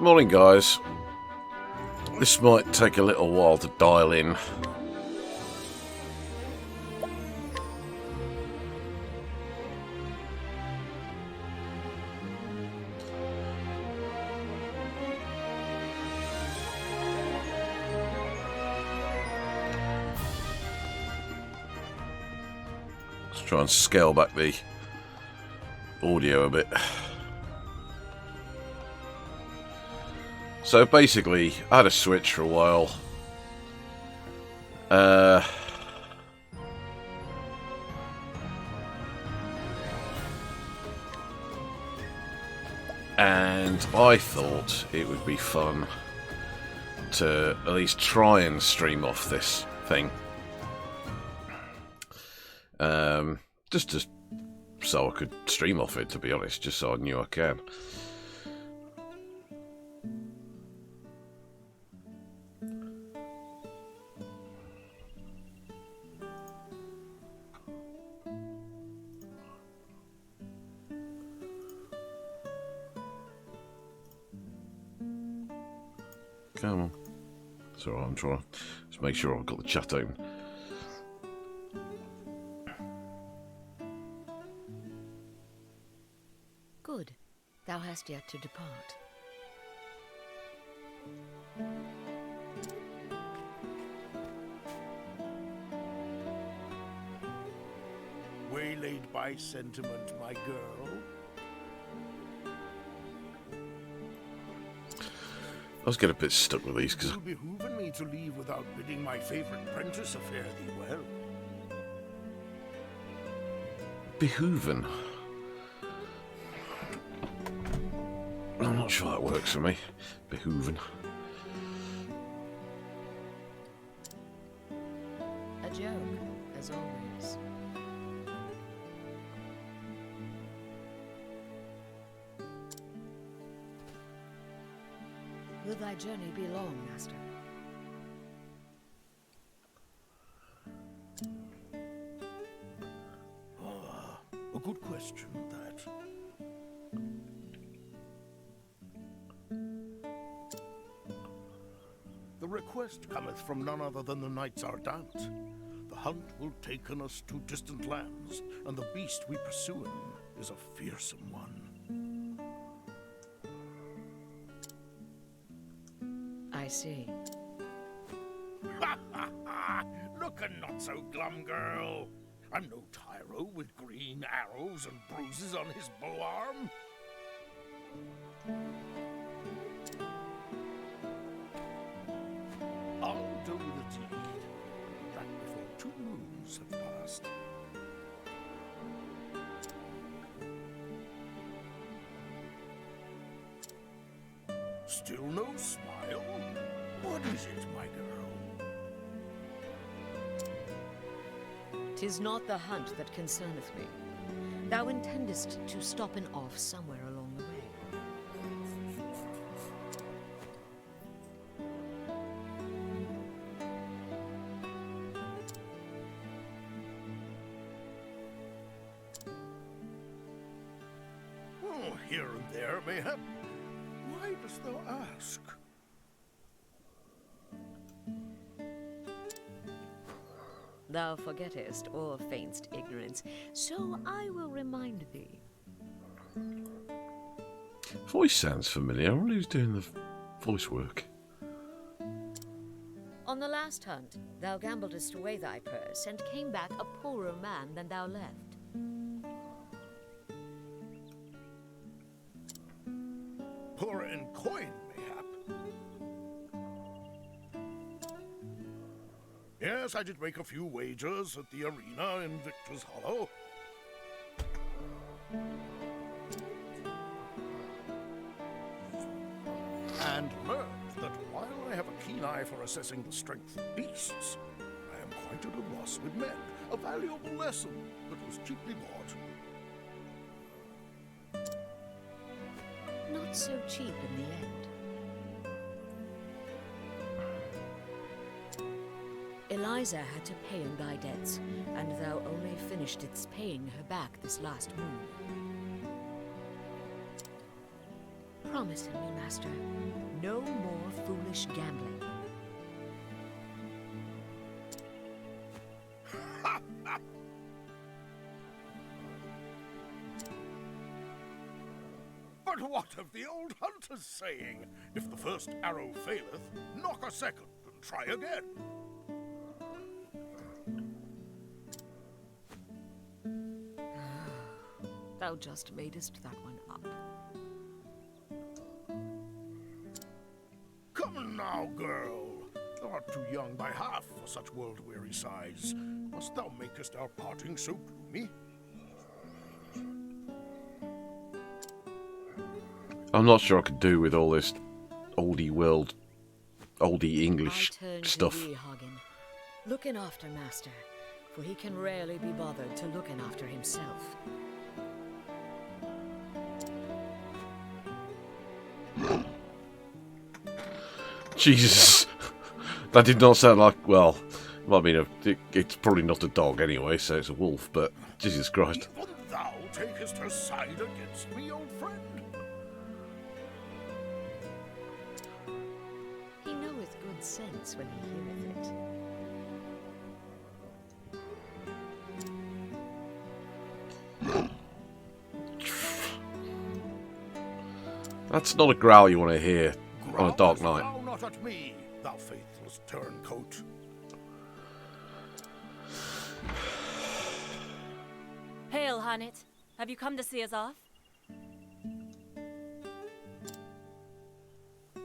Morning, guys. This might take a little while to dial in. Let's try and scale back the audio a bit. So basically, I had a Switch for a while. And I thought it would be fun to at least try and stream off this thing. Just so I could stream off it, to be honest, just so I knew I can. Come on. It's alright, I'm trying to just make sure I've got the chat open. Good. Thou hast yet to depart. Waylaid by sentiment, my girl. I was getting a bit stuck with these because It will behoove me to leave without bidding my favorite prentice fare thee well. behooven. I'm not sure that works for me. Behooven. A joke, as always. Will thy journey be long, master? A good question, that. The request cometh from none other than the knights Ardant. The hunt will taken us to distant lands, and the beast we pursuing is a fearsome one. I see. Ha ha ha! Lookin' not so glum, girl. I'm no tyro with green arrows and bruises on his bow arm. I'll do the deed, that before 2 moons have passed. Still no smile? What is it, my girl? 'Tis not the hunt that concerneth me. Thou intendest to stop and off somewhere along the way. Oh, here and there, mayhap. Why dost thou ask? Thou forgettest or feignst ignorance, so I will remind thee. Voice sounds familiar. I wonder who's doing the voice work. On the last hunt, thou gambledest away thy purse, and came back a poorer man than thou left. Poor in coin, mayhap. Yes, I did make a few wagers at the arena in Victor's Hollow. And learned that while I have a keen eye for assessing the strength of beasts, I am quite at a loss with men. A valuable lesson that was cheaply bought. Not so cheap in the end. Eliza had to pay in thy debts, and thou only finished its paying her back this last moon. Promise me, Master, no more foolish gambling. But what of the old hunter's saying? If the first arrow faileth, knock a second and try again. Thou just madest that one up. Come now, girl. Thou art too young by half for such world-weary sighs. Must thou makest our parting so gloomy? I'm not sure I could do with all this oldie world, oldie English I turn stuff. to thee, Hagen. Looking after Master, for he can rarely be bothered to looking after himself. Jesus, that did not sound like, well, I mean, it's probably not a dog anyway, so it's a wolf, but Jesus Christ. Even thou takest her side against me, old friend? He knoweth good sense when he heareth it. That's not a growl you want to hear on a dark night. Growl not at me, thou faithless turncoat. Hail, Hanit. Have you come to see us off?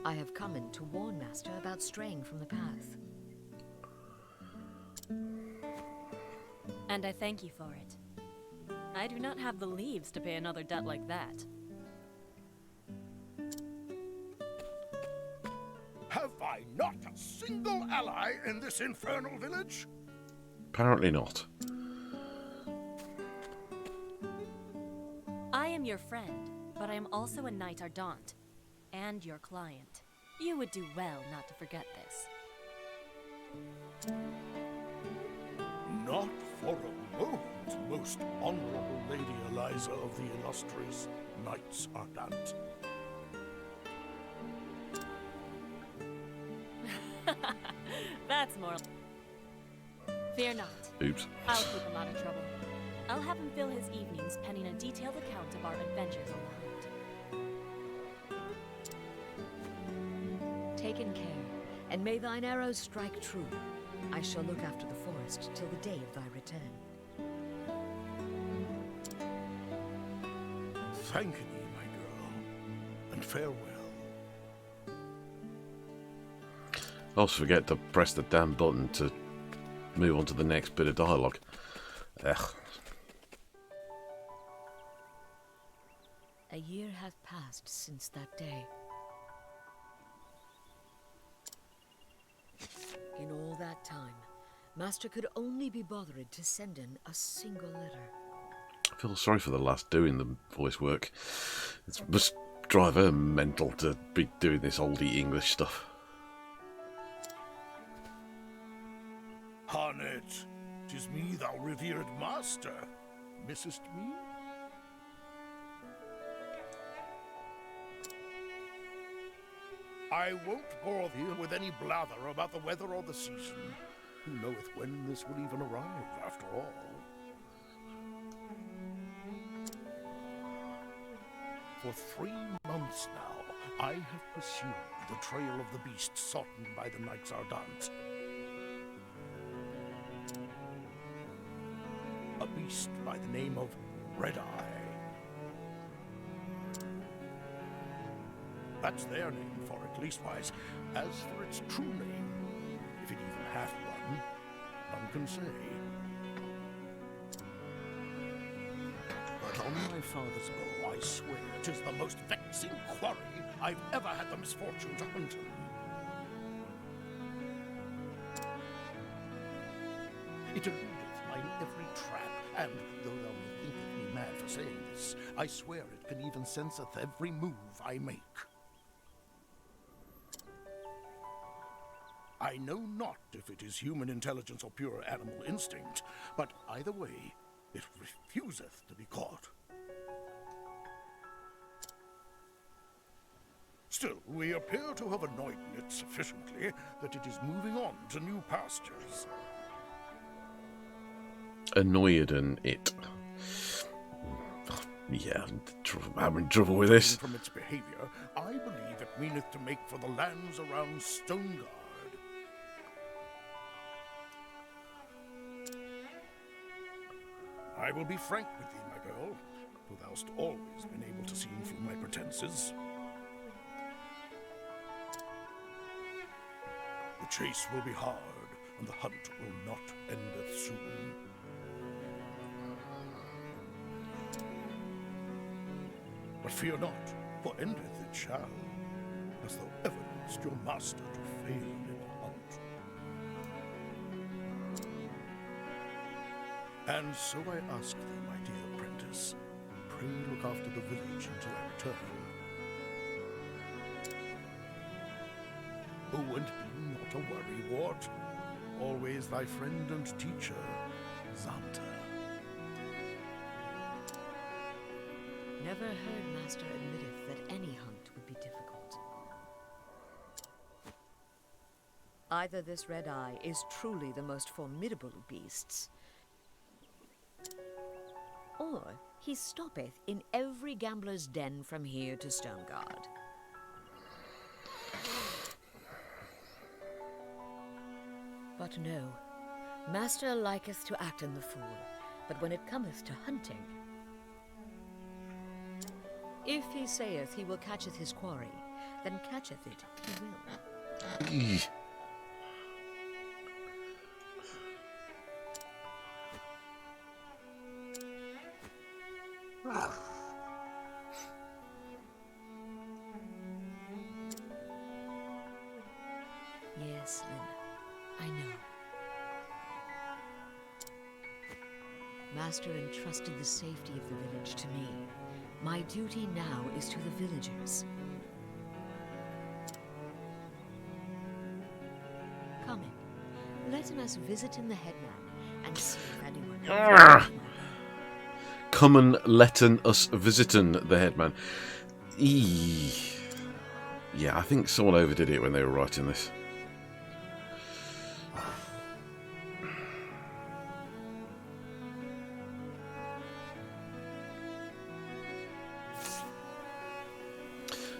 I have come in to warn Master about straying from the path. And I thank you for it. I do not have the leaves to pay another debt like that. Have I not a single ally in this infernal village? Apparently not. I am your friend, but I am also a knight ardent, and your client. You would do well not to forget this. Not for a moment, most honorable Lady Eliza of the illustrious Knights Ardent. That's more. Fear not. Oops. I'll keep him out of trouble. I'll have him fill his evenings penning a detailed account of our adventures on the hunt. Taken care, and may thine arrows strike true. I shall look after the forest till the day of thy return. Thank thee, my girl, and farewell. I also forget to press the damn button to move on to the next bit of dialogue. Ugh. A year hath passed since that day. In all that time, Master could only be bothered to send in a single letter. I feel sorry for the lass doing the voice work. It must drive her mental to be doing this oldie English stuff. Hanit, 'tis me, thou revered master. Missest me? I won't bore thee with any blather about the weather or the season. Who knoweth when this will even arrive, after all? For 3 months now, I have pursued the trail of the beast sought by the Knights Ardent. A beast by the name of Red Eye. That's their name for it, leastwise. As for its true name, if it even hath one, none can say. But on my father's bow, I swear 'tis the most vexing quarry I've ever had the misfortune to hunt him. It eludeth mine every trap, and though thou thinketh me mad for saying this, I swear it can even senseth every move I make. I know not if it is human intelligence or pure animal instinct, but either way, it refuseth to be caught. Still, we appear to have annoyed it sufficiently that it is moving on to new pastures. Annoyed and it. Yeah, I'm having trouble with this. From its behavior, I believe it meaneth to make for the lands around Stonegard. I will be frank with thee, my girl, for thou'st always been able to see through my pretenses. The chase will be hard, and the hunt will not endeth soon. But fear not, for endeth it shall, as thou ever didst your master to fail in the hunt. And so I ask thee, my dear apprentice, pray look after the village until I return. Oh, and be not a worrywart. Always thy friend and teacher, Xanta. Never heard Master admitteth that any hunt would be difficult. Either this Red Eye is truly the most formidable of beasts, or he stoppeth in every gambler's den from here to Stonegard. But no, Master liketh to act in the fool, but when it cometh to hunting, if he saith he will catcheth his quarry, then catcheth it he will. Eesh. Yes, Lynn, I know. Master entrusted the safety of the village to me. My duty now is to the villagers. Come in. Let us visit in the headman and see if anyone has Come and letten us visitin', the headman. Eee. Yeah, I think someone overdid it when they were writing this.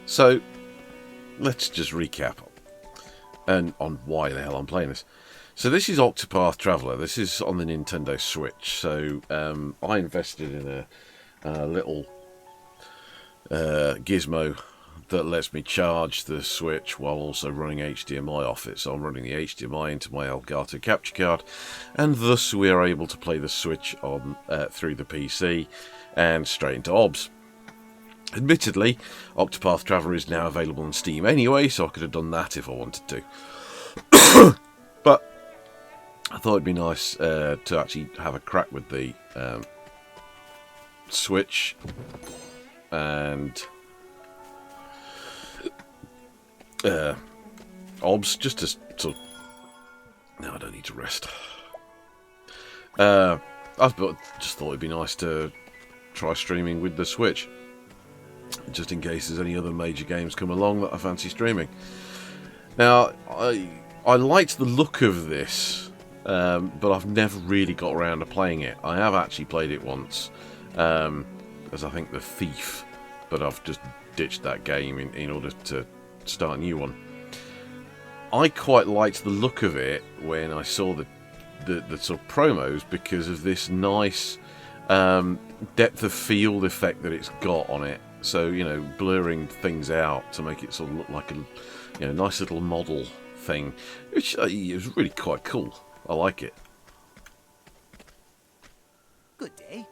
So, let's just recap and on why the hell I'm playing this. So this is Octopath Traveller. This is on the Nintendo Switch. So I invested in a little gizmo that lets me charge the Switch while also running HDMI off it. So I'm running the HDMI into my Elgato capture card, and thus we are able to play the Switch on through the PC and straight into OBS. Admittedly, Octopath Traveller is now available on Steam anyway, so I could have done that if I wanted to. But I thought it'd be nice to actually have a crack with the Switch and OBS, just to sort of... No, I don't need to rest. I just thought it'd be nice to try streaming with the Switch, just in case there's any other major games come along that I fancy streaming. Now, I liked the look of this, but I've never really got around to playing it. I have actually played it once, as I think The Thief, but I've just ditched that game in order to start a new one. I quite liked the look of it when I saw the sort of promos, because of this nice depth of field effect that it's got on it. So, you know, blurring things out to make it sort of look like a nice little model thing, which is really quite cool. I like it. Good day.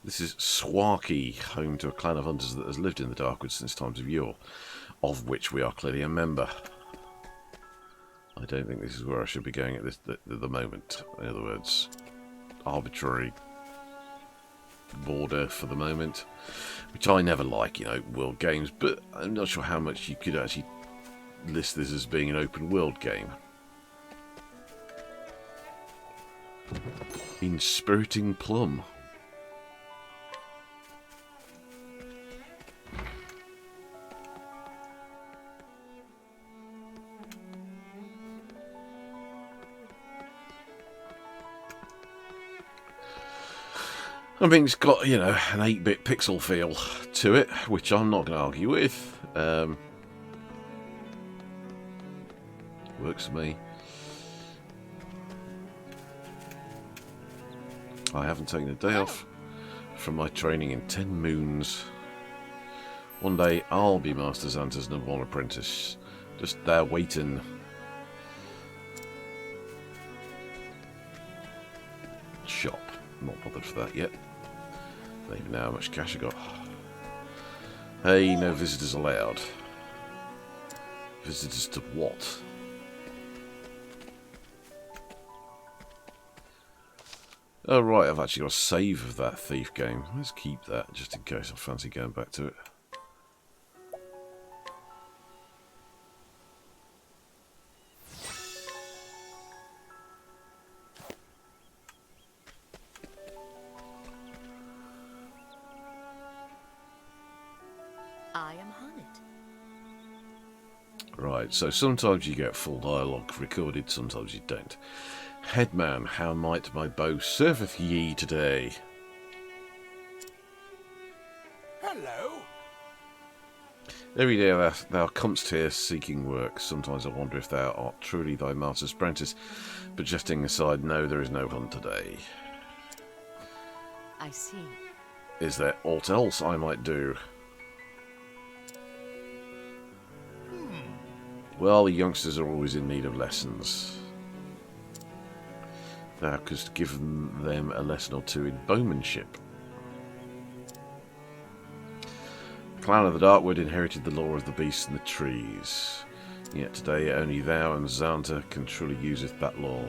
This is Swarky, home to a clan of hunters that has lived in the Darkwood since times of yore, of which we are clearly a member. I don't think this is where I should be going at the moment. In other words, arbitrary border for the moment, which I never like, world games, but I'm not sure how much you could actually list this as being an open world game. Inspiriting Plum. I mean, it's got, you know, an 8-bit pixel feel to it, which I'm not going to argue with. Works for me. I haven't taken a day off from my training in 10 moons. One day I'll be Master Xanta's #1 apprentice. Just there waiting. Shop. Not bothered for that yet. Don't even know how much cash I got. Hey, no visitors allowed. Visitors to what? Oh right, I've actually got a save of that thief game. Let's keep that just in case I fancy going back to it. I am Hunnet. Right, so sometimes you get full dialogue recorded, sometimes you don't. Headman, how might my bow serveth ye today? Hello. Every day thou comest here seeking work. Sometimes I wonder if thou art truly thy master's apprentice. But jesting aside, no, there is no hunt today. I see. Is there aught else I might do? Well, the youngsters are always in need of lessons. Thou couldst give them a lesson or two in bowmanship. The clan of the Darkwood inherited the law of the beasts and the trees. Yet today only thou and Xanta can truly useth that law.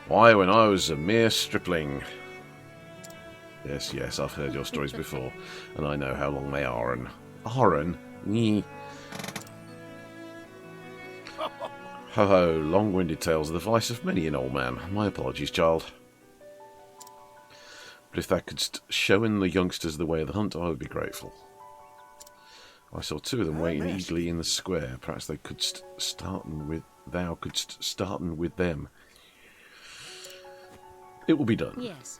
Why, when I was a mere stripling... Yes, yes, I've heard your stories before, and I know how long they are. Aaron? Ho ho, long-winded tales are the vice of many an old man. My apologies, child. But if thou couldst show in the youngsters the way of the hunt, I would be grateful. I saw 2 of them waiting eagerly in the square. Perhaps they could thou couldst start with them. It will be done. Yes.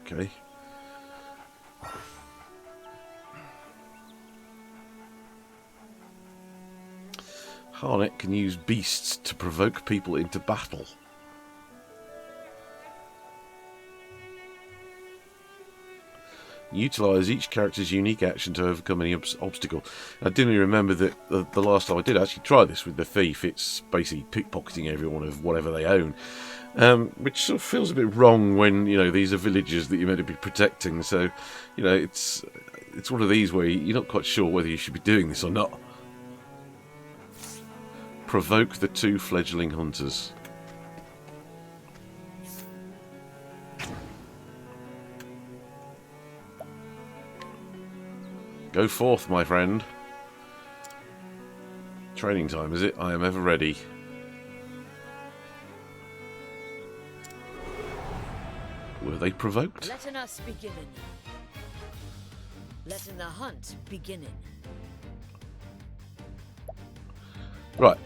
Okay. Harnett can use beasts to provoke people into battle. Utilise each character's unique action to overcome any obstacle. I didn't remember that the last time I did actually try this with the thief. It's basically pickpocketing everyone of whatever they own, which sort of feels a bit wrong when, you know, these are villages that you're meant to be protecting. So, you know, it's one of these where you're not quite sure whether you should be doing this or not. Provoke the 2 fledgling hunters. Go forth, my friend. Training time, is it? I am ever ready. Were they provoked? Letting us beginning. Letting the hunt beginning. Right.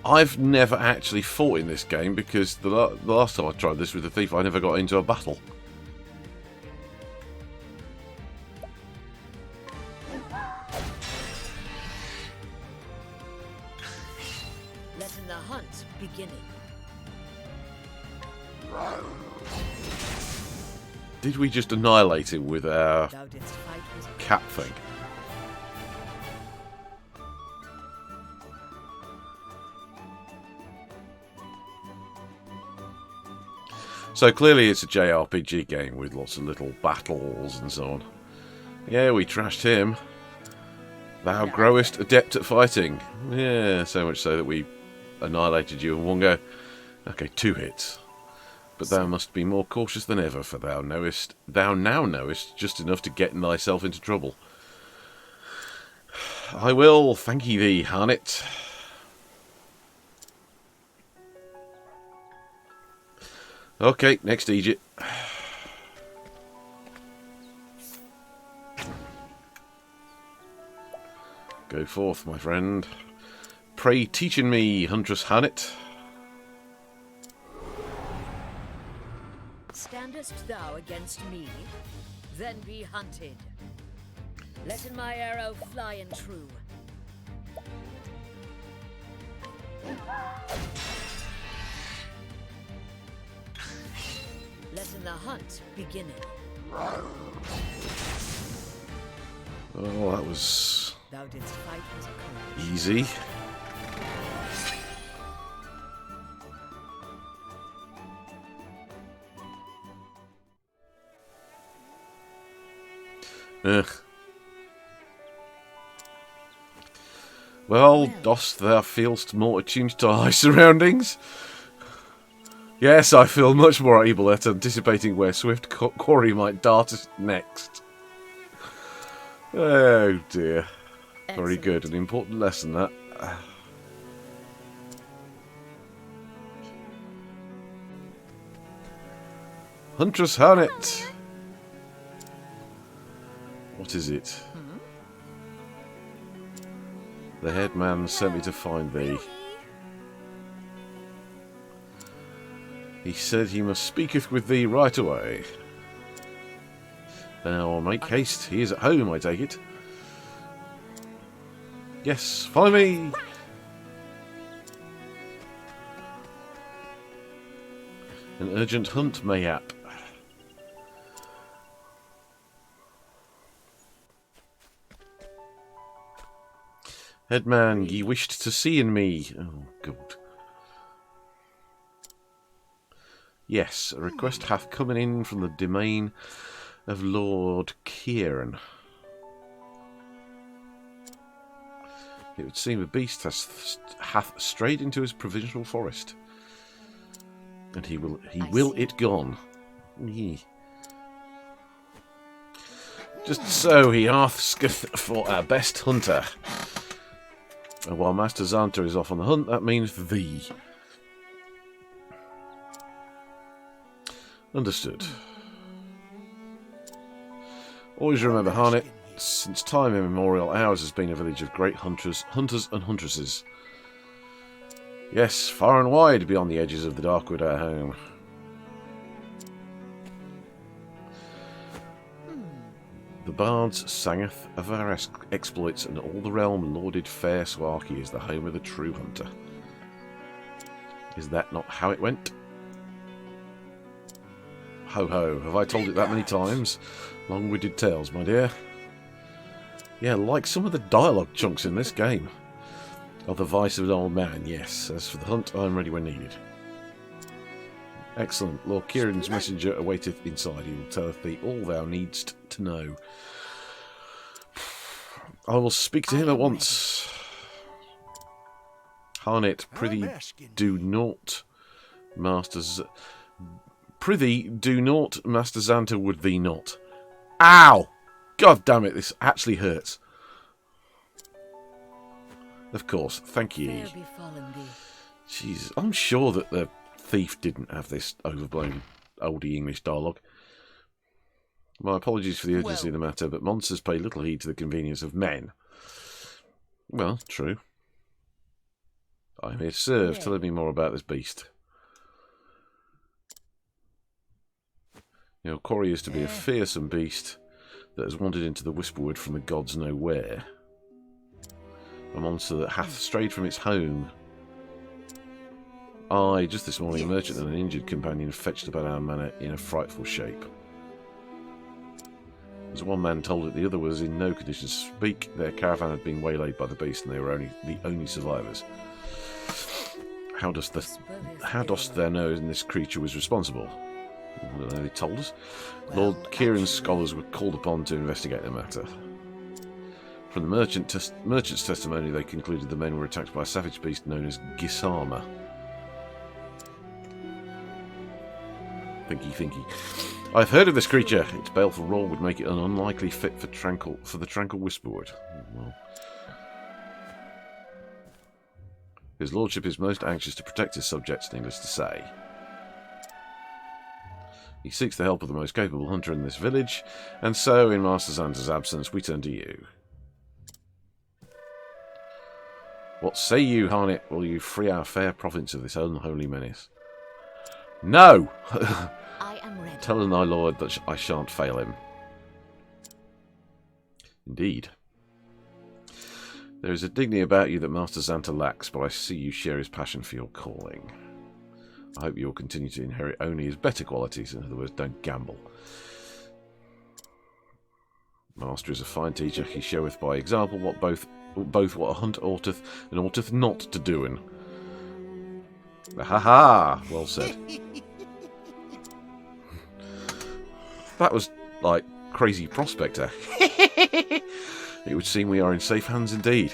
I've never actually fought in this game because the last time I tried this with the thief, I never got into a battle. Letting the hunt beginning. Did we just annihilate him with our Thou didst fight with cat thing? So clearly it's a JRPG game with lots of little battles and so on. Yeah, we trashed him. Thou growest adept at fighting. Yeah, so much so that we annihilated you in one go. Okay, 2 hits. But thou must be more cautious than ever, for thou now knowest just enough to get thyself into trouble. I will, thank ye thee, Harnett. Okay, next Egypt. Go forth, my friend. Pray teaching me, Huntress Harnett. Standest thou against me? Then be hunted. Let my arrow fly and true. Let the hunt begin. Oh, that was Thou didst fight as a cur. easy. Ugh. Well, dost thou feelst more attuned to thy surroundings? Yes, I feel much more able at anticipating where swift quarry might dart us next. Oh dear. Very good. An important lesson, that. Huntress Harnet. What is it? The headman sent me to find thee. He said he must speaketh with thee right away. Now make haste. He is at home, I take it. Yes, follow me! An urgent hunt, mayhap. Headman, ye wished to see in me. Oh, God. Yes, a request hath come in from the domain of Lord Kieran. It would seem a beast hath strayed into his provincial forest, and he will it gone. Yee. Just so he asketh for our best hunter. And while Master Xanta is off on the hunt, that means thee. Understood. Always remember, Harnet, since time immemorial, ours has been a village of great hunters and huntresses. Yes, far and wide beyond the edges of the Darkwood, our home. The bards sangeth of our exploits, and all the realm lauded fair Swarky is the home of the true hunter. Is that not how it went? Ho ho, have I told it that many times? Long-winded tales, my dear. Yeah, like some of the dialogue chunks in this game. Of the vice of an old man, yes. As for the hunt, I am ready when needed. Excellent. Lord Kieran's messenger awaiteth inside. He will tell thee all thou needst to know. I will speak to him at once. Harnet, prithee, do naught, Prithee, do naught, Master Xanta would thee not. Ow! God damn it, this actually hurts. Of course, thank ye. Jeez, I'm sure that the thief didn't have this overblown oldie English dialogue. My apologies for the urgency of the matter, but monsters pay little heed to the convenience of men. Well, true. I'm here to serve. Tell me more about this beast. You know, Quarry is to be a fearsome beast that has wandered into the Whisperwood from the gods know where. A monster that hath strayed from its home. Aye, just this morning a merchant and an injured companion fetched about our manor in a frightful shape. As one man told it, the other was in no condition to speak. Their caravan had been waylaid by the beast, and they were the only survivors. How dost thou know this creature was responsible? I don't know, they told us. Lord Kieran's scholars were called upon to investigate the matter. From the merchant's testimony, they concluded the men were attacked by a savage beast known as Gisama. Thinky. I've heard of this creature. Its baleful roar would make it an unlikely fit for the tranquil Whisperwood. Well. His lordship is most anxious to protect his subjects, needless to say. He seeks the help of the most capable hunter in this village, and so, in Master Xanta's absence, we turn to you. What say you, Harnet? Will you free our fair province of this unholy menace? No! I am ready. Tell my lord that I shan't fail him. Indeed. There is a dignity about you that Master Xanta lacks, but I see you share his passion for your calling. I hope you will continue to inherit only his better qualities. In other words, don't gamble. Master is a fine teacher. He showeth by example what both what a hunt oughteth and oughteth not to doing. Ha ha! Well said. That was like crazy prospector. It would seem we are in safe hands indeed.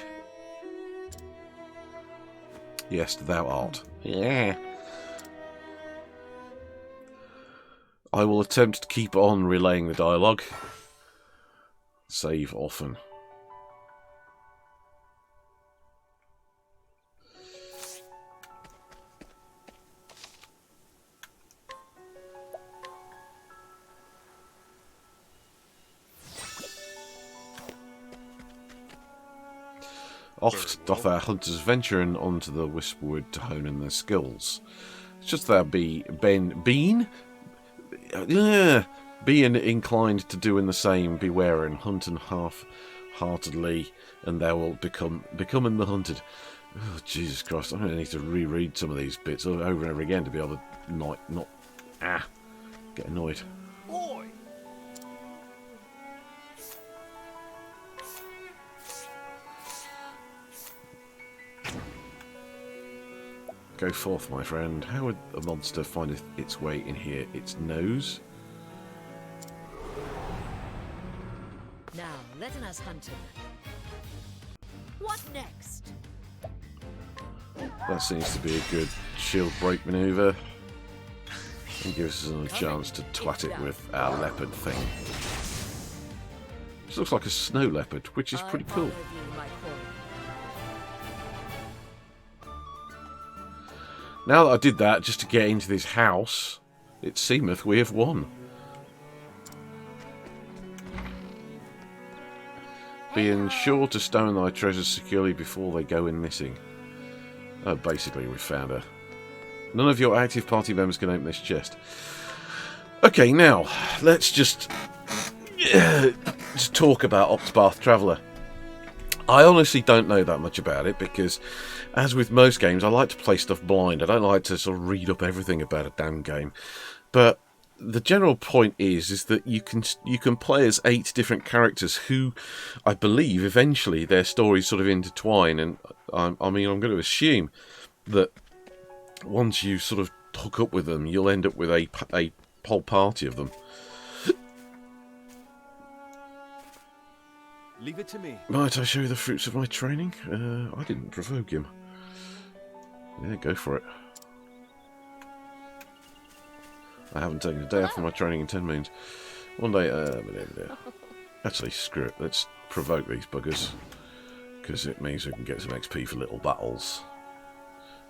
Yes, thou art. Yeah. I will attempt to keep on relaying the dialogue. Save often. Oft doth our hunters venture unto the Wispwood to hone in their skills. Should thou be being inclined to doing the same, beware and hunt and half-heartedly, and thou wilt becoming the hunted. Oh, Jesus Christ! I'm going to need to reread some of these bits over and over again to be able to not get annoyed. Boy! Go forth, my friend. How would a monster find its way in here? Its nose? Now, let us hunt him. What next? That seems to be a good shield break manoeuvre. And gives us a chance to twat it with our leopard thing. This looks like a snow leopard, which is pretty cool. Now that I did that just to get into this house, it seemeth we have won. Being sure to stow thy treasures securely before they go in missing. Oh, basically we found her. None of your active party members can open this chest. Okay, now, let's just talk about Octopath Traveller. I honestly don't know that much about it because, as with most games, I like to play stuff blind. I don't like to sort of read up everything about a damn game. But the general point is that you can play as 8 different characters who, I believe, eventually their stories sort of intertwine. And I mean, I'm going to assume that once you sort of hook up with them, you'll end up with a whole party of them. Leave it to me. Might I show you the fruits of my training? I didn't provoke him. Yeah, go for it. I haven't taken a day off from my training in 10 moons. One day, actually, screw it. Let's provoke these buggers. Because it means we can get some XP for little battles.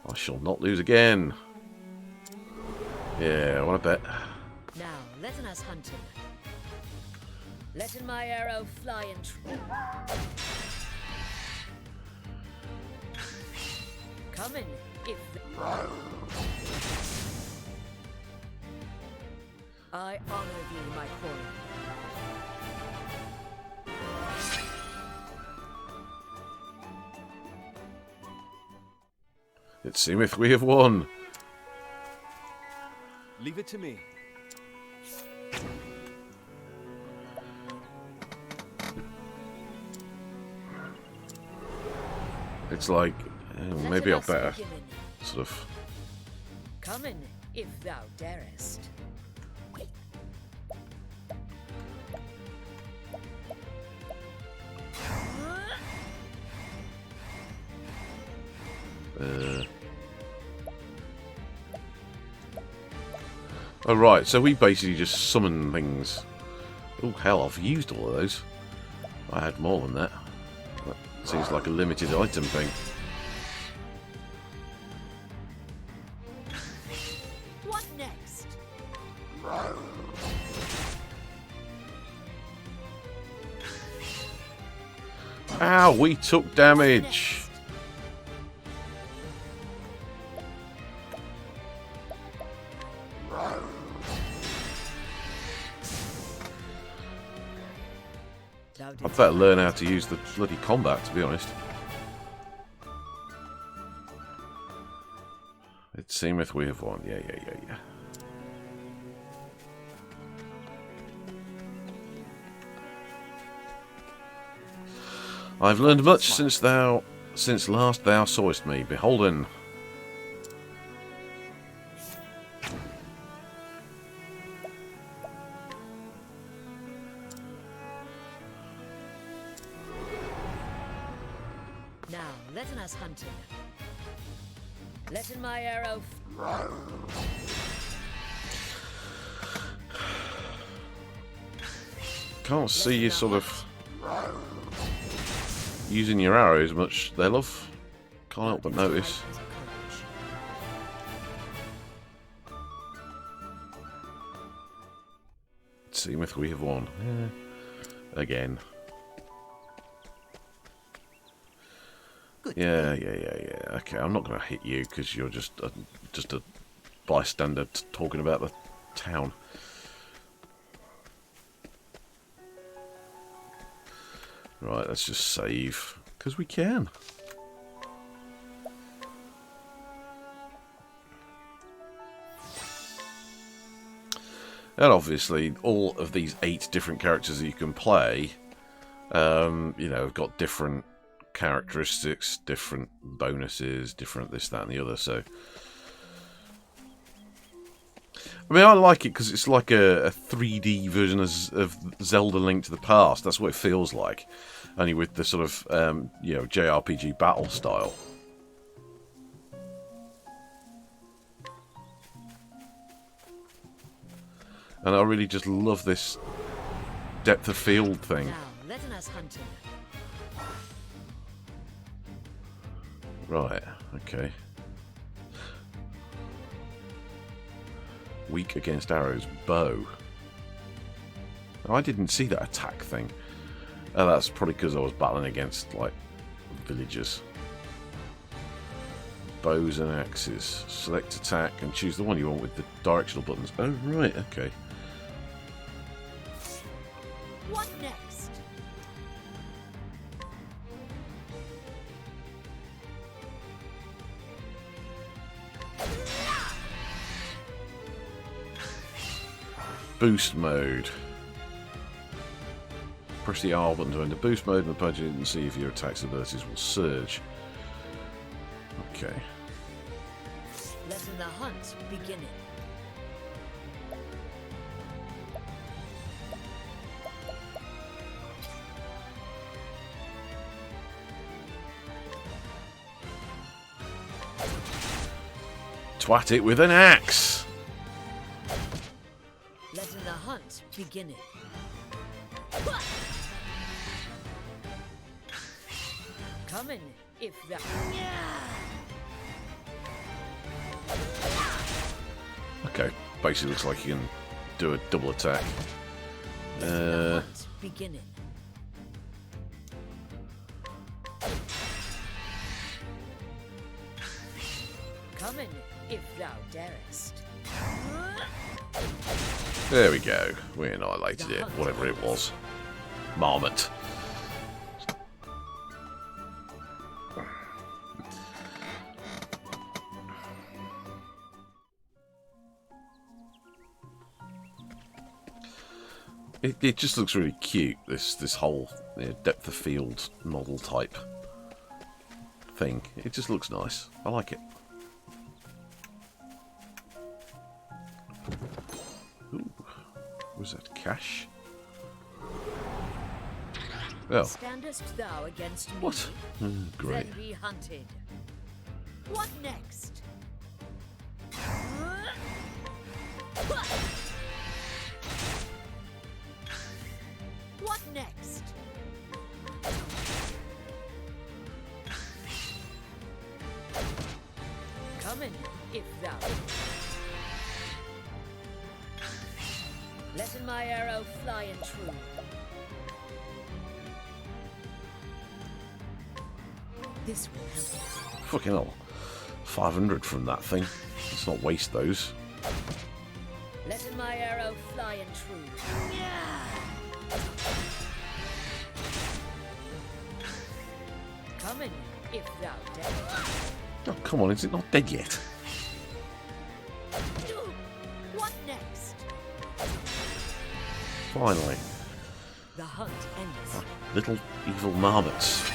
I shall not lose again. Yeah, what a bet. Now, let us hunt him. Letting my arrow fly and coming if I honor thee, my calling. It seemeth we have won. Leave it to me. It's like, maybe I'll better sort of... Come in, if thou darest. Oh right, so we basically just summon things. Oh hell, I've used all of those. I had more than that. That seems like a limited item thing. What next? Ow, we took damage. without I'd its better learn how to use the bloody combat, to be honest. It seemeth we have won. Yeah. I've learned much since last thou sawest me. Beholden. Now, letten us hunting. Letten my arrow. Can't see you sort of using your arrows much there, love. Can't help but notice. It seemeth we have won. Again. Yeah. Okay, I'm not going to hit you because you're just a bystander talking about the town. Right, let's just save because we can. And obviously, all of these 8 different characters that you can play, you know, have got different characteristics, different bonuses, different this, that, and the other. So, I mean, I like it because it's like a 3D version of Zelda: Link to the Past. That's what it feels like, only with the sort of you know, JRPG battle style. And I really just love this depth of field thing. Now, letten us hunting. Right, okay. Weak against arrows, bow. Oh, I didn't see that attack thing. Oh, that's probably because I was battling against, like, villagers. Bows and axes. Select attack and choose the one you want with the directional buttons. Oh, right, okay. What next? Boost mode. Press the R button to enter boost mode in the budget and see if your attack's abilities will surge. Okay. Letten the hunt beginning. Twat it with an axe. Letten the hunt beginning. Coming, if that. Okay, basically looks like you can do a double attack. Hunt beginning. Coming, if thou darest. There we go. We annihilated it, whatever it was. Marmot. It just looks really cute, this whole, you know, depth of field model type thing. It just looks nice. I like it. Ooh. Was that cash? Oh. Standest thou against me? What? Great. Then be hunted. What next? What next? Coming, if thou. Letten my arrow fly and true. This will help. Fucking hell. 500 from that thing. Let's not waste those. Letten my arrow fly and true. Come in, if thou dare. Oh, come on, is it not dead yet? What next? Finally. The hunt ends. Little evil marmots.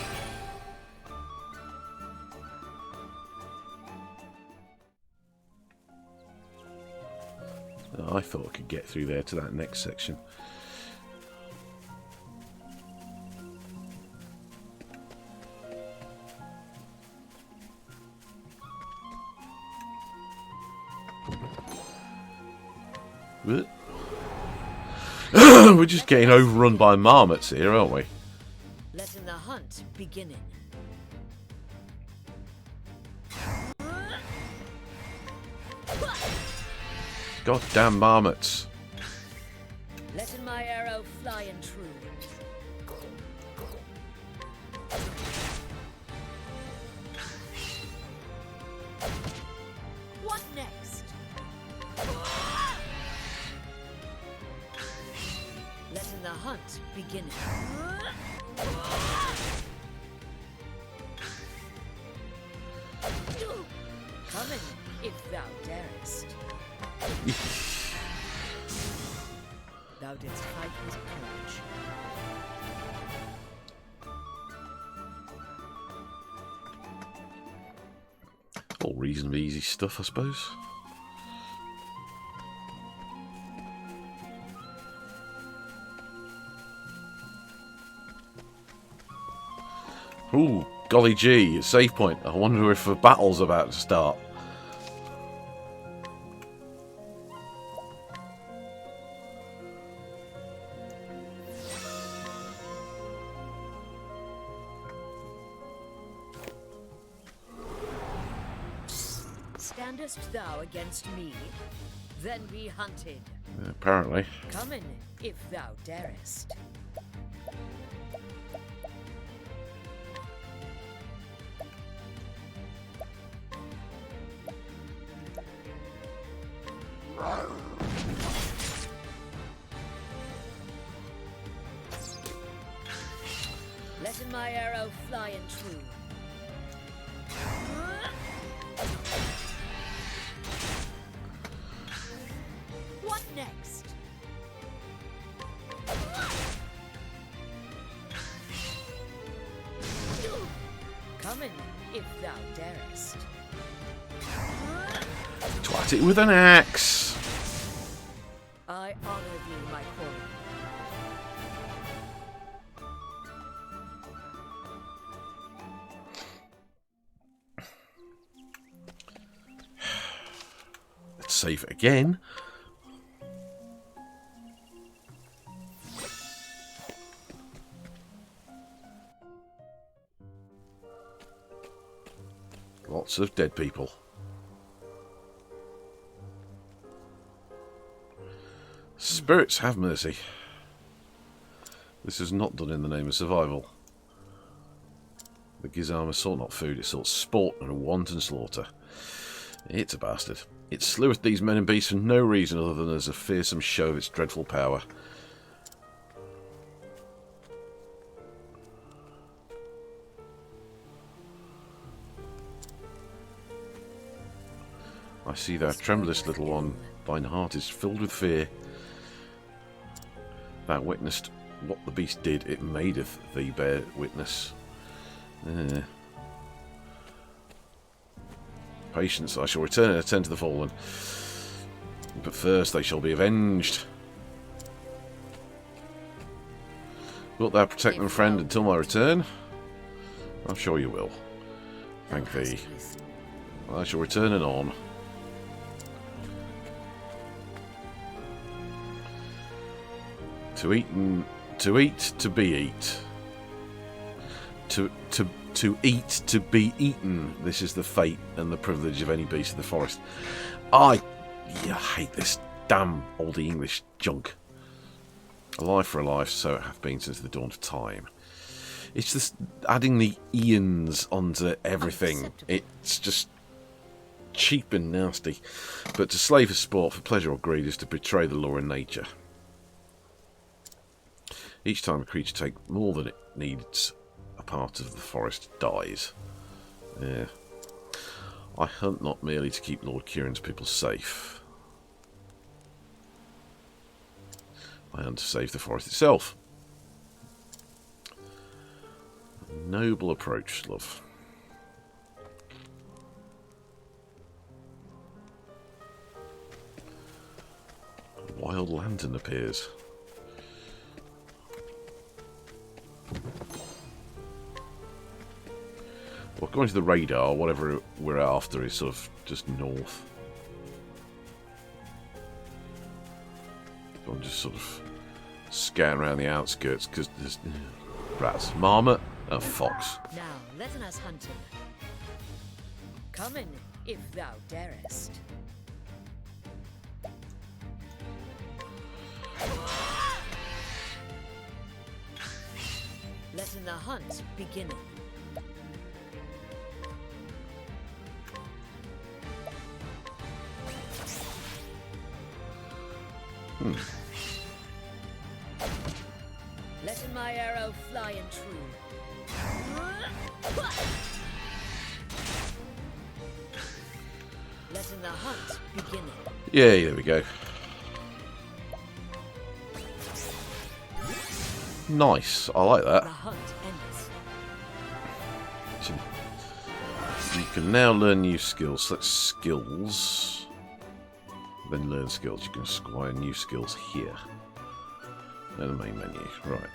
Oh, I thought I could get through there to that next section. We're just getting overrun by marmots here, aren't we? Letting the hunt begin. Goddamn marmots. Letting my arrow fly and true. What next? Letting the hunt begin. Come in, if thou darest. Thou didst fight with courage. All reasonably easy stuff, I suppose. Ooh, golly gee, save point. I wonder if a battle's about to start. Standest thou against me? Then be hunted. Apparently. Come in, if thou darest. Letting my arrow fly and true. What next? Come in, if thou darest. Twat it with an axe. I honor thee, my quarry. Let's save it again. Lots of dead people. Spirits have mercy. This is not done in the name of survival. The Gizama sought not food, it sought sport and wanton slaughter. It's a bastard. It sleweth these men and beasts for no reason other than as a fearsome show of its dreadful power. I see thou tremblest, little one. Thine heart is filled with fear. Thou witnessed what the beast did. It madeth thee bear witness. Patience, I shall return and attend to the fallen. But first they shall be avenged. Wilt thou protect them, friend, until my return? I'm sure you will. Thank thee. I shall return anon. To eat, to be eat. To eat, to be eaten. This is the fate and the privilege of any beast of the forest. I hate this damn oldie English junk. A life for a life, so it hath been since the dawn of time. It's just adding the eons onto everything. It's just cheap and nasty. But to slay for sport, for pleasure or greed, is to betray the law of nature. Each time a creature takes more than it needs part of the forest dies. Yeah. I hunt not merely to keep Lord Kieran's people safe. I hunt to save the forest itself. A noble approach, love. A wild lantern appears. Well, according to the radar, whatever we're after is sort of just north. I'm just sort of scanning around the outskirts because there's rats, marmot, and fox. Now, let us hunt him. Come in, if thou darest. Letting the hunt begin. Letting my arrow fly and true. Letting the hunt begin. Yeah, there we go. Nice, I like that. The hunt ends. So you can now learn new skills. Select skills, then learn skills. You can acquire new skills here. And the main menu, right.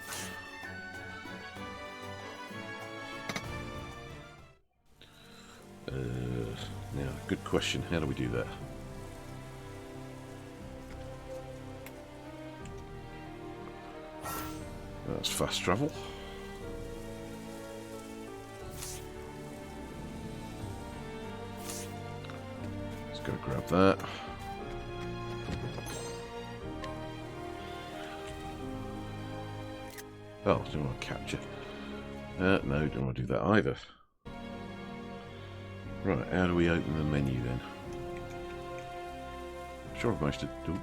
Now, good question. How do we do that? That's fast travel. Let's go grab that. Oh, don't want to capture. No, don't want to do that either. Right, how do we open the menu then? Sure, I've managed to do.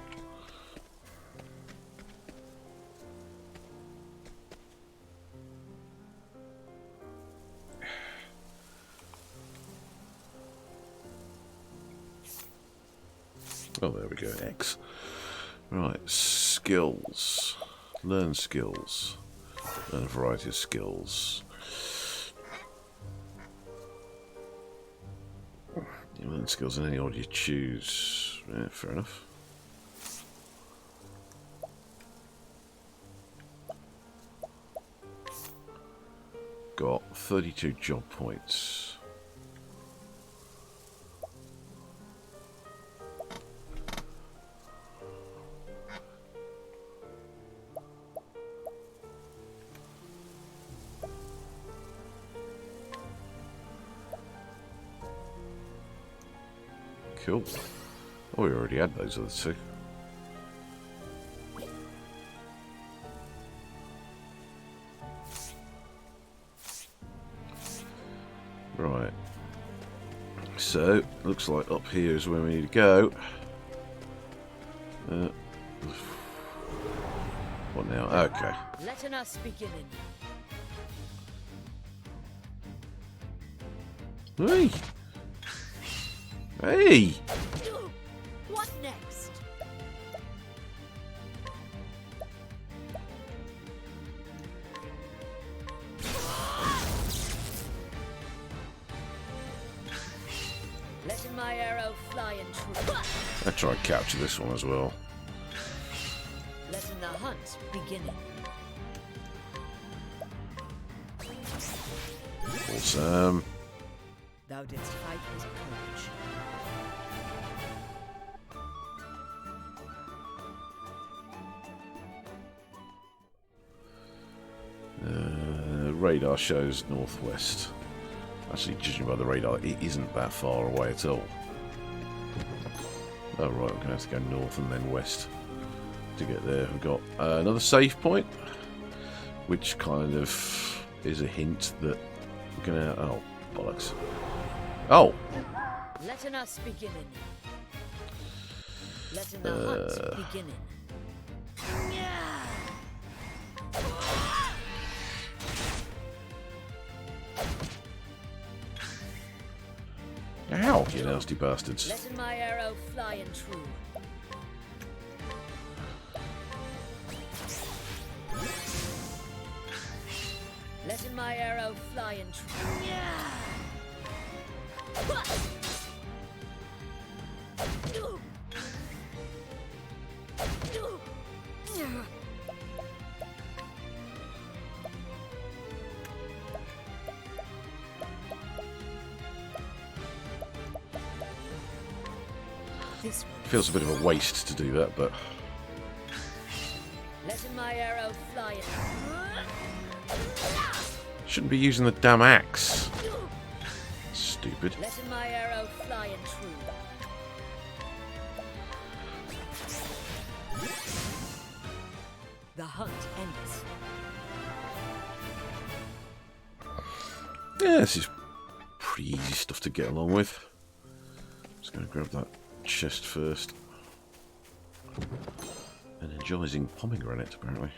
Oh, there we go. X. Right, skills. Learn skills. Learn a variety of skills. You learn skills in any order you choose. Yeah, fair enough. Got 32 job points. Cool. Oh, we already had those other two. Right. So, looks like up here is where we need to go. What now? Okay. Letting us begin. Hey! Hey! What next? Letting my arrow fly and true. I try to capture this one as well. Letting the hunt begin. Awesome. Thou didst fight his courage. Radar shows northwest. Actually, judging by the radar, it isn't that far away at all. Oh right, we're going to have to go north and then west to get there. We've got another save point, which kind of is a hint that we're going to... Oh, bollocks. Oh! Letting us begin. Letting the hunt begin. You nasty bastards. Letting my arrow fly and true. Letting my arrow fly and true. This one. Feels a bit of a waste to do that, but Letting my arrow fly and shouldn't be using the damn axe. Stupid. letting my arrow fly and true. The hunt ends. Yeah, this is pretty easy stuff to get along with. Just going to grab that chest first. And enjoying pomegranate, apparently.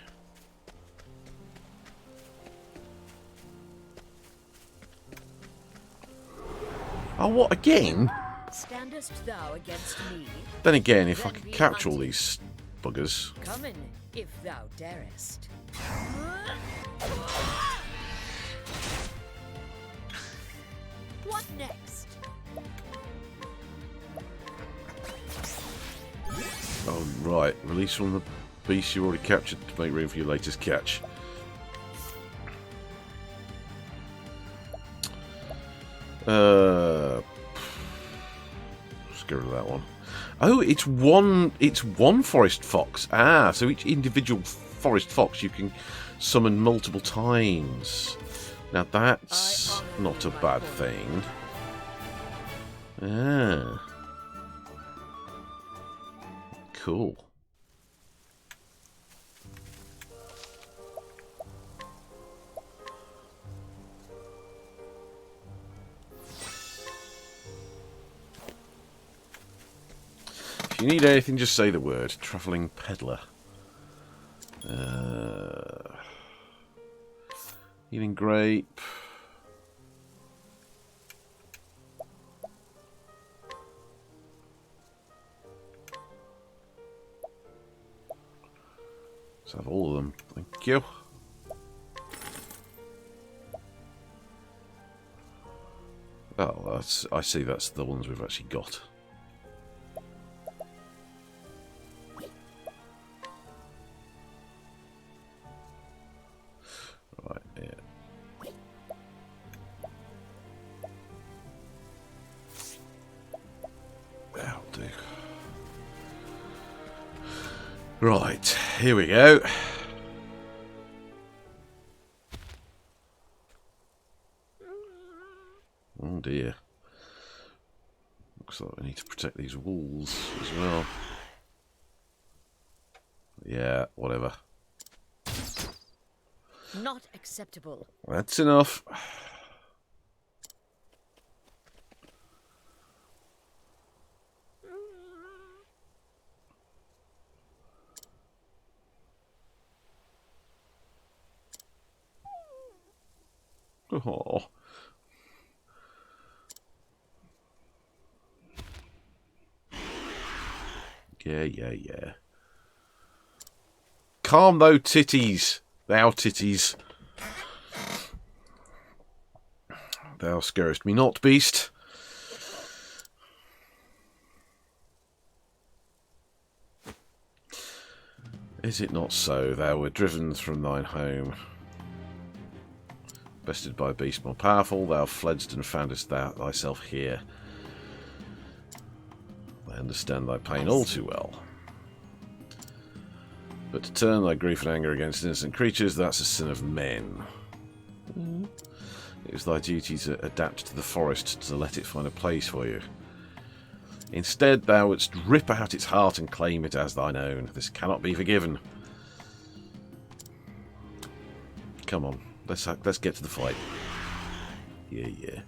Oh, what, again? Standest thou against me? Then again, if I Then could be catch all hunted. these buggers. Come in, if thou darest. What next? Oh, right. Release from the beast you already captured to make room for your latest catch. Let's get rid of that one. Oh, it's one forest fox. Ah, so each individual forest fox you can summon multiple times. Now that's not a bad thing. Ah. Cool. If you need anything, just say the word. Travelling peddler. Healing grape. Let's have all of them. Thank you. Oh, I see. That's the ones we've actually got. Right, yeah. That'll do. Right, here we go. Oh dear. Looks like we need to protect these walls as well. Yeah, whatever. Not acceptable. That's enough. Oh. Yeah. Calm thou titties. Thou titties. Thou scarest me not, beast. Is it not so? Thou wert driven from thine home. Bested by a beast more powerful, thou fledst and foundest thou thyself here. I understand thy pain all too well. But to turn thy grief and anger against innocent creatures, that's a sin of men. It was thy duty to adapt to the forest, to let it find a place for you. Instead, thou wouldst rip out its heart and claim it as thine own. This cannot be forgiven. Come on, let's get to the fight. Yeah.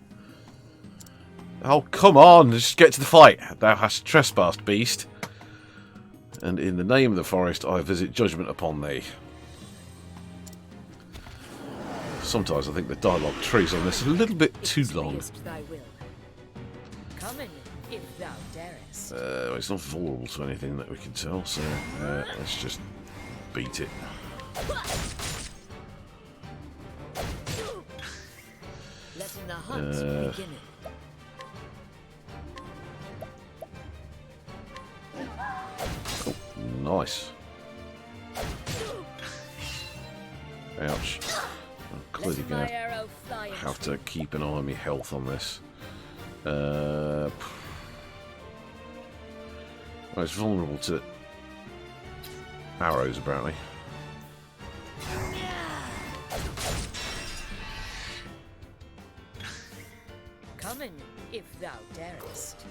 Oh, come on, just get to the fight. Thou hast trespassed, beast. And in the name of the forest, I visit judgment upon thee. Sometimes I think the dialogue trees on this a little bit too long. Thy will. Come in, if thou darest. It's not vulnerable to anything that we can tell, so let's just beat it. Letting the hunt begin. Oh, nice. Ouch. I'm clearly going to have to keep an eye on my health on this. Well, it's vulnerable to arrows, apparently. Come in, if thou darest.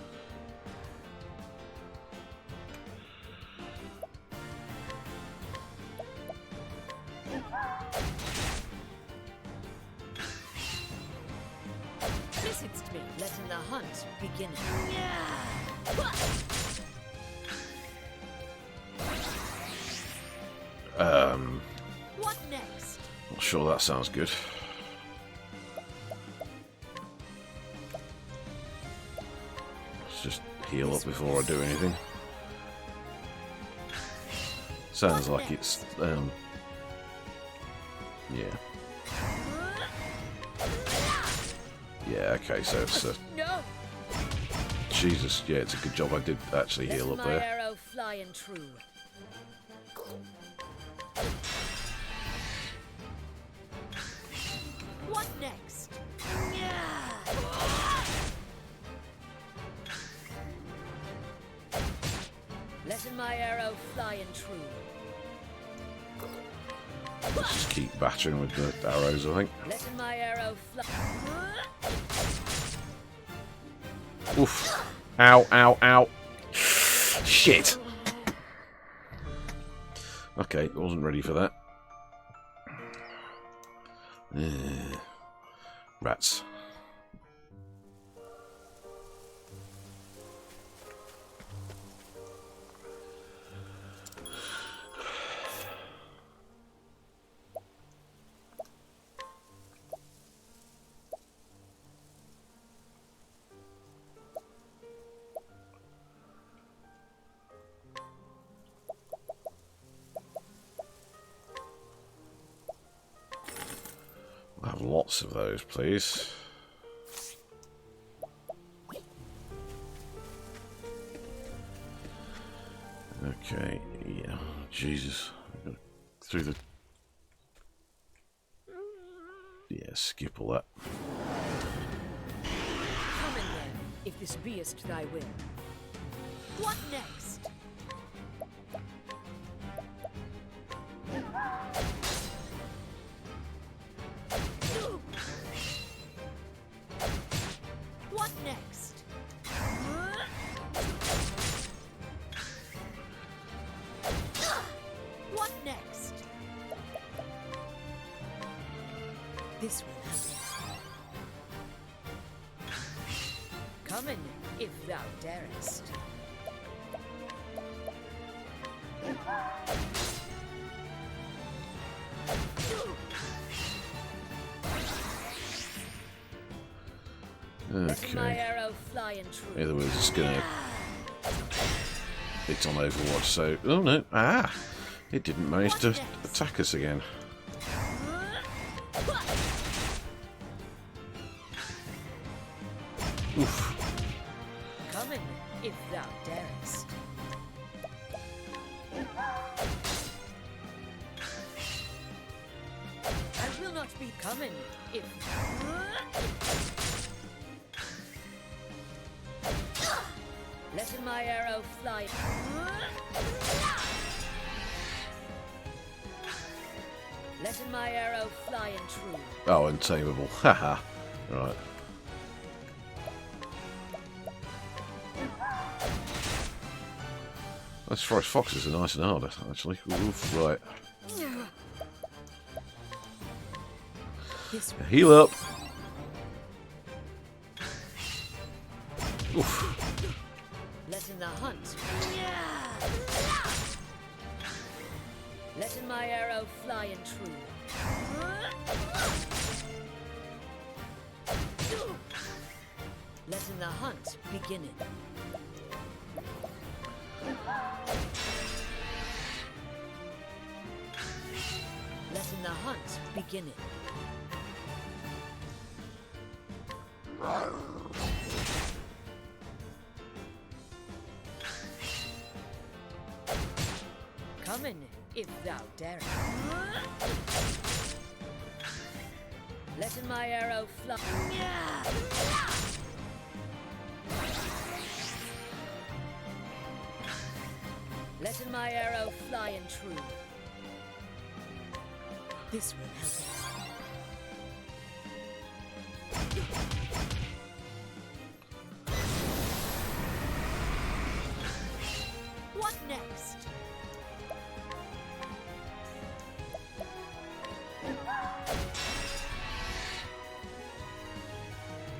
Visit'st me, letting the hunt begin. What next? Not sure that sounds good. Let's just heal up before I do anything. Sounds like it's yeah. Yeah, okay, so it's No. Jesus, yeah, it's a good job I did actually heal up My there. arrow flying true. What next? Letting my arrow flying true. Let's just keep battering with the arrows, I think. Letting my arrow fly. Oof. Ow, ow, ow. Shit. Okay, wasn't ready for that. Rats. I'll have lots of those, please. Okay, yeah, Jesus. I gotta through the... Yeah, skip all that. Come in then, if this beest thy will. What next? What next? What next? This way. Come in, if thou darest. My Okay. arrow flying true. Either way, it's just gonna... It's on Overwatch, so... Oh no! Ah! It didn't manage to attack us again. Oof. Come in, if thou darest. I will not be coming if... Letting my arrow fly. Letting my arrow fly and true. Oh, untamable. Haha. Right. Those forest foxes are nice and hard, actually. Oof, right. This way. Heal up. Oof. Letting the hunt. Letting my arrow fly and true. Letting the hunt begin. Letting the hunt begin. Come in, if thou darest. Letting my arrow fly. Letting my arrow fly and true. This will help us. What next?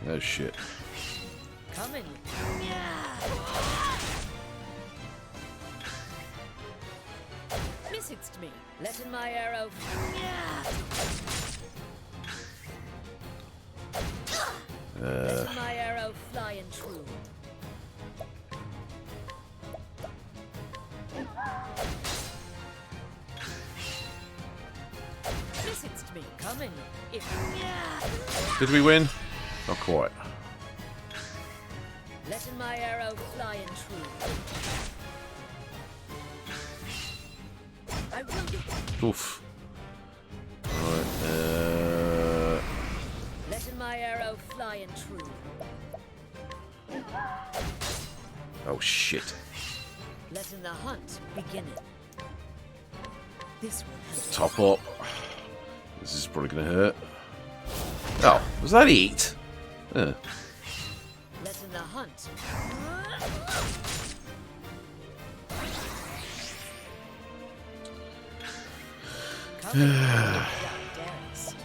Oh shit. Coming. Missed me. Letting my arrow. Letting my arrow fly and true. Missed me. Coming. If. Did we win? Not quite. Letting my arrow fly and true. I will do. Oof. Alright, Letting my arrow fly and true. oh shit. Letting the hunt begin. This will help. Top up. This is probably gonna hurt. Oh, was that it? Letting the hunt. Come in, if thou darest.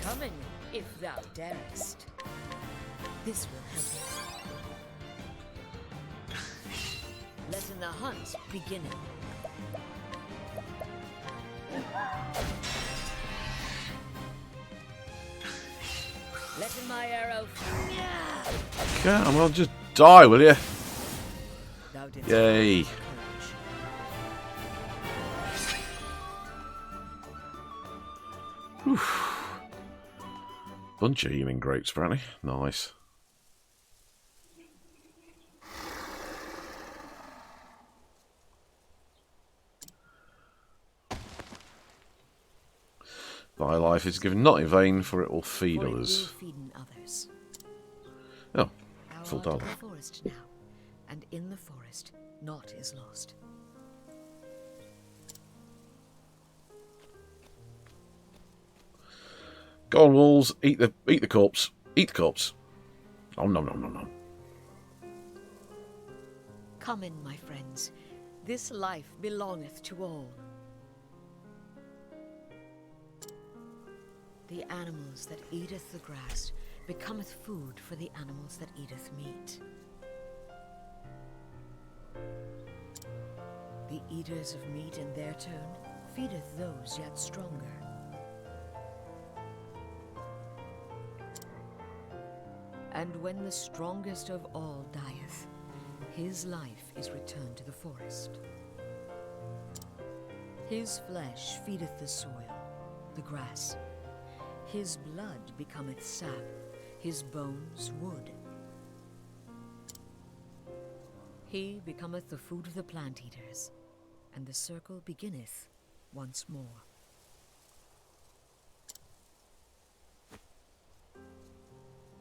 Come in, if thou darest. This will help us. Letting the hunt begin. Letting my arrow. Come on, just die, will you? Thou didst Yay. courage. Bunch of human grapes, apparently. Nice. Thy life is given not in vain, for it will feed For it will others. feed others. Oh, Thou full art dialogue. in the forest now, and in the forest naught is lost. Go on, wolves, eat the corpse. Eat the corpse. Oh no. Come in, my friends. This life belongeth to all. The animals that eateth the grass becometh food for the animals that eateth meat. The eaters of meat in their turn feedeth those yet stronger. And when the strongest of all dieth, his life is returned to the forest. His flesh feedeth the soil, the grass. His blood becometh sap, his bones wood. He becometh the food of the plant eaters, and the circle beginneth once more.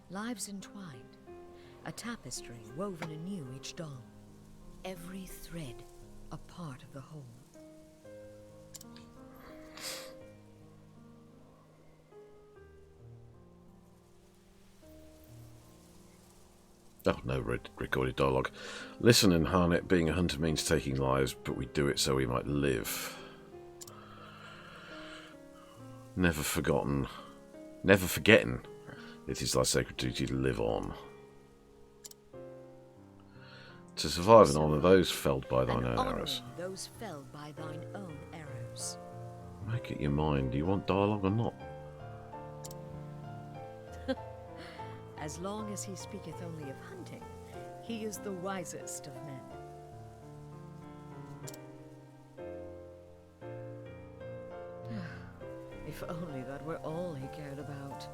Lives entwined, a tapestry woven anew each dawn, every thread a part of the whole. Oh, no recorded dialogue. Listen and Harnett, being a hunter means taking lives, but we do it so we might live. Never forgetting, it is thy sacred duty to live on. To survive and honour those felled by thine and own honouring arrows. those felled by thine own arrows. Make it your mind. Do you want dialogue or not? As long as he speaketh only of hunting, he is the wisest of men. If only that were all he cared about.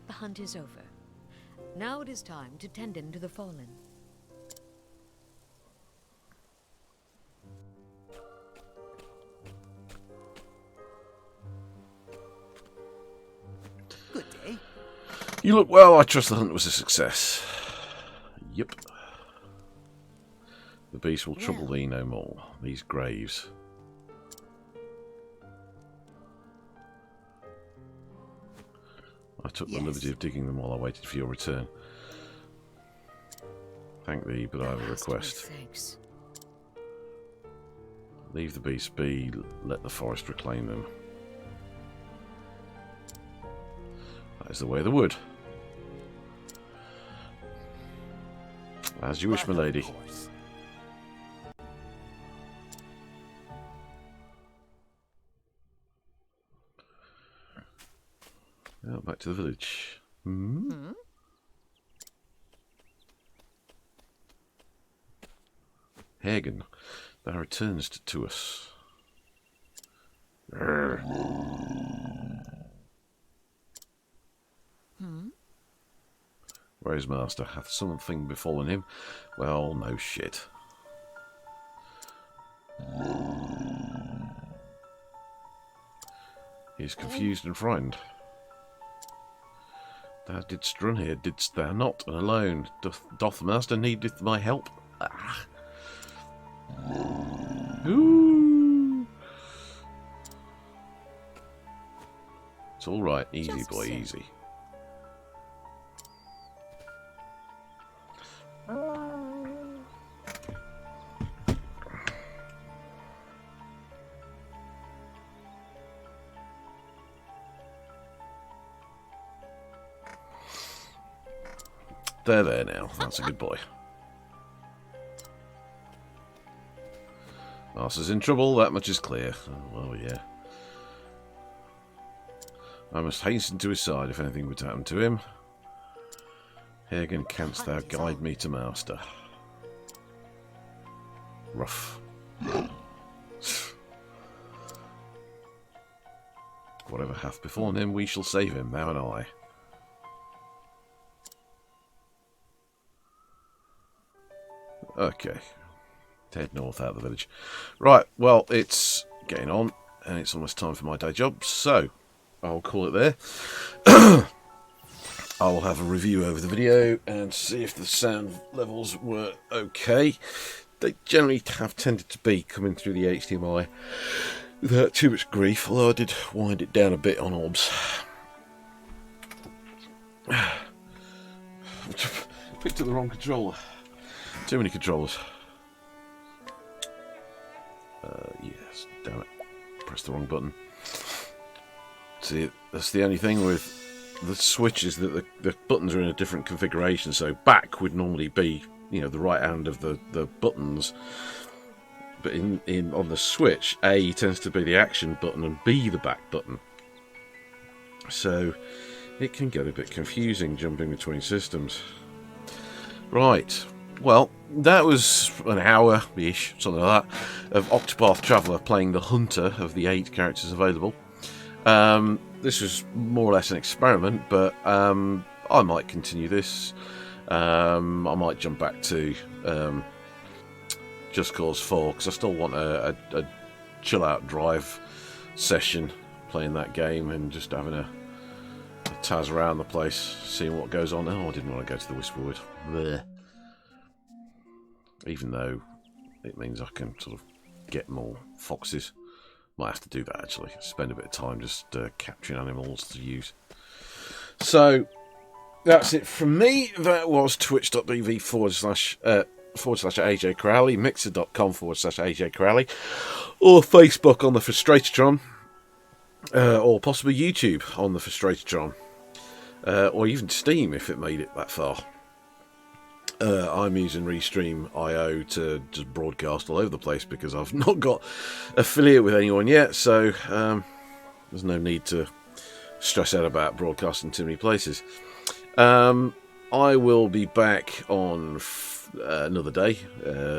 The hunt is over. Now it is time to tend in to the fallen. Good day. You look well. I trust the hunt was a success. Yep. The beast will trouble thee no more. These graves. I took the liberty of digging them while I waited for your return. Thank thee, but I have a request. Thanks. Leave the beasts be, let the forest reclaim them. That is the way of the wood. As you wish, my lady. Now back to the village. Hagen, thou returnest to us. Where is master? Hath something befallen him? Well, no shit. He is confused and frightened. Thou didst run here, didst thou not, and alone? Doth master needeth my help? Ah. Ooh. It's all right, easy Just boy, so. easy. There now. That's a good boy. Master's in trouble, that much is clear. Oh, well, yeah. I must hasten to his side if anything would happen to him. Hagen, canst thou guide me to master? Rough. Whatever hath befallen him, we shall save him, thou and I. Okay. Head north out of the village. Right, well, it's getting on, and it's almost time for my day job, so I'll call it there. I'll have a review over the video and see if the sound levels were okay. They generally have tended to be coming through the HDMI without too much grief, although I did wind it down a bit on OBS. Picked up the wrong controller. Too many controllers. Yes, damn it. Pressed the wrong button. See, that's the only thing with the Switch is that the buttons are in a different configuration. So back would normally be, you know, the right hand of the buttons. But in on the Switch, A tends to be the action button and B the back button. So it can get a bit confusing jumping between systems. Right. Well, that was an hour-ish, something like that, of Octopath Traveller playing the hunter of the 8 characters available. This was more or less an experiment, but I might continue this. I might jump back to Just Cause 4, because I still want a chill-out drive session playing that game and just having a taz around the place, seeing what goes on. Oh, I didn't want to go to the Whisperwood. Blech. Even though it means I can sort of get more foxes. Might have to do that actually. Spend a bit of time just capturing animals to use. So that's it from me. That was twitch.tv / AJ Crowley, mixer.com / AJ Crowley, or Facebook on the Frustratotron, or possibly YouTube on the Frustratotron. or even Steam if it made it that far. I'm using Restream.io to just broadcast all over the place because I've not got affiliate with anyone yet, so there's no need to stress out about broadcasting too many places. I will be back on another day,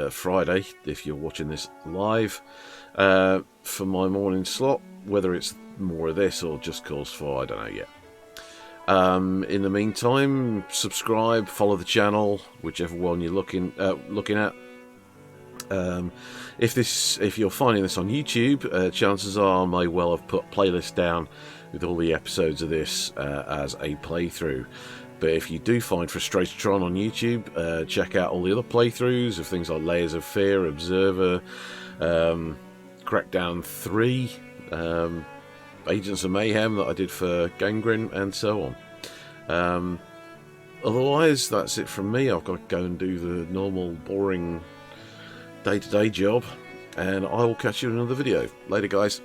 Friday, if you're watching this live, for my morning slot, whether it's more of this or just Cause 4, I don't know yet. In the meantime, subscribe, follow the channel, whichever one you're looking at. If you're finding this on YouTube, chances are I may well have put playlists down with all the episodes of this as a playthrough. But if you do find Frustratotron on YouTube, check out all the other playthroughs of things like Layers of Fear, Observer, Crackdown 3, Agents of Mayhem that I did for Gangrene, and so on. Otherwise, that's it from me. I've got to go and do the normal, boring day-to-day job, and I will catch you in another video. Later, guys.